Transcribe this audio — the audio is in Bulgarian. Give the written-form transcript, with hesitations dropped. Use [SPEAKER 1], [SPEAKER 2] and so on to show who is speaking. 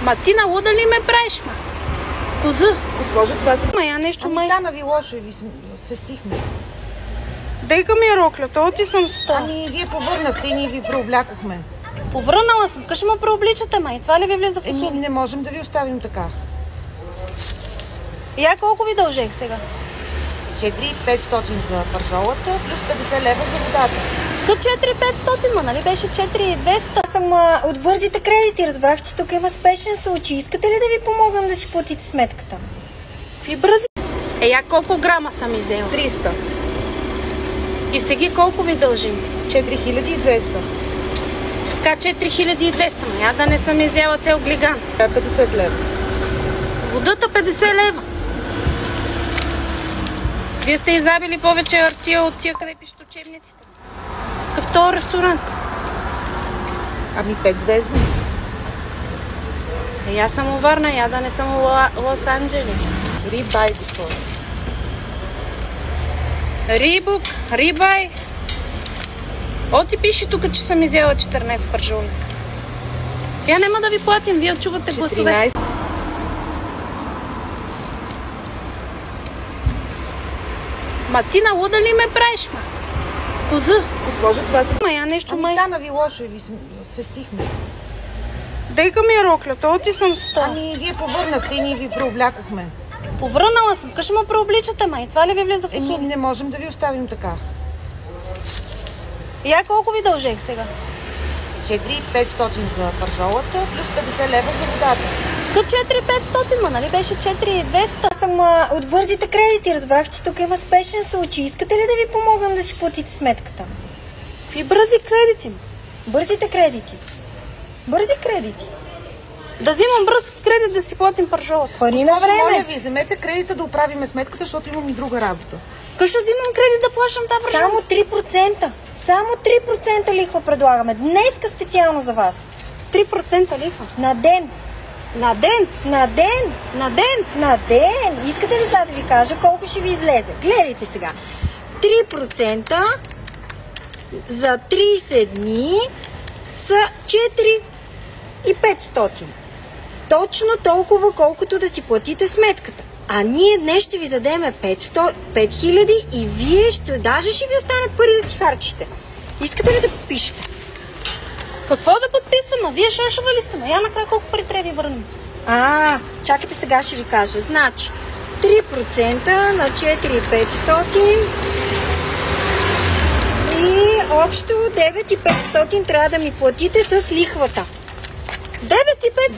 [SPEAKER 1] Ма ти на луда ли ме правиш, ма? Коза.
[SPEAKER 2] Госпожо, това са...
[SPEAKER 1] Я нещо
[SPEAKER 2] Ами стана ви лошо и ви свестихме.
[SPEAKER 1] Дейка ми е роклята, оти съм сто.
[SPEAKER 2] Ами вие повърнахте и ние ви преоблякохме.
[SPEAKER 1] Повърнала съм, къде ме преобличате, ма и това ли ви влиза в услуги?
[SPEAKER 2] Не можем да ви оставим така.
[SPEAKER 1] Я колко ви дължех сега?
[SPEAKER 2] 4500 за пържолата, плюс 50 лева за водата.
[SPEAKER 1] Кът 4500, ма нали беше 4200?
[SPEAKER 3] Аз съм от бързите кредити. Разбрах, че тук има спешен случай. Искате ли да ви помогнем да си платите сметката?
[SPEAKER 1] Какви бързи? Я колко грама съм изела?
[SPEAKER 2] 300.
[SPEAKER 1] И сега колко ви дължим?
[SPEAKER 2] 4200.
[SPEAKER 1] Така 4200, ма я да не съм изяла цел глиган.
[SPEAKER 2] 50 лева.
[SPEAKER 1] Водата 50 лева. Вие сте изабили повече артия от тия, къде пишат учебниците. Какъв този ресторант?
[SPEAKER 2] Ами 5 звезди.
[SPEAKER 1] Я съм у Варна, я да не съм у Лос-Анджелес.
[SPEAKER 2] Рибай, госпожо.
[SPEAKER 1] Рибук, рибай. Оти пише тук, че съм изяла 14 пържоли. Я няма да ви платим, вие чувате гласове.
[SPEAKER 2] 14.
[SPEAKER 1] Ма ти на луда ли ме правиш, ма? Коза.
[SPEAKER 2] Госпожо, това са...
[SPEAKER 1] Я нещо
[SPEAKER 2] Ами стана ви лошо и ви свестихме.
[SPEAKER 1] Дейка ми е роклята, оти съм сто.
[SPEAKER 2] Ами вие повърнахте и ние ви преоблякохме.
[SPEAKER 1] Повърнала съм, къде ме преобличате, ма и това ли ви влиза в услуги?
[SPEAKER 2] Не можем да ви оставим така.
[SPEAKER 1] Я колко ви дължех сега?
[SPEAKER 2] 4500 за пържолата, плюс 50 лева за водата.
[SPEAKER 1] Кът 4500, ма нали беше 4200?
[SPEAKER 3] Аз съм от бързите кредити. Разбрах, че тук има спешен случай. Искате ли да ви помогнем да си платите сметката?
[SPEAKER 1] Какви бързи кредити?
[SPEAKER 3] Бързите кредити. Бързи кредити.
[SPEAKER 1] Да взимам бърз кредит да си платим пържолата.
[SPEAKER 3] Пари на време.
[SPEAKER 2] Моля ви, вземете кредита да оправиме сметката, защото имам и друга работа.
[SPEAKER 1] Къщо взимам кредит да плащам тази пържолата?
[SPEAKER 3] Само 3%. Само 3% лихва предлагаме. Днеска специално за вас.
[SPEAKER 1] 3% лихва.
[SPEAKER 3] На ден.
[SPEAKER 1] На ден?
[SPEAKER 3] На ден.
[SPEAKER 1] На ден?
[SPEAKER 3] На ден. Искате ли сега да ви кажа колко ще ви излезе? Гледайте сега. 3% за 30 дни са 4500. Точно толкова, колкото да си платите сметката. А ние днес ще ви дадем 5000 и вие даже ще ви останат пари да си харчите. Искате ли да подпишете?
[SPEAKER 1] Какво да подписвам? А вие шашава ли сте? Я накрая колко пари трябва да ви върнем?
[SPEAKER 3] Чакайте, сега ще ви кажа. Значи 3% на 4500 и общо 9500 трябва да ми платите с лихвата.
[SPEAKER 1] 9,500?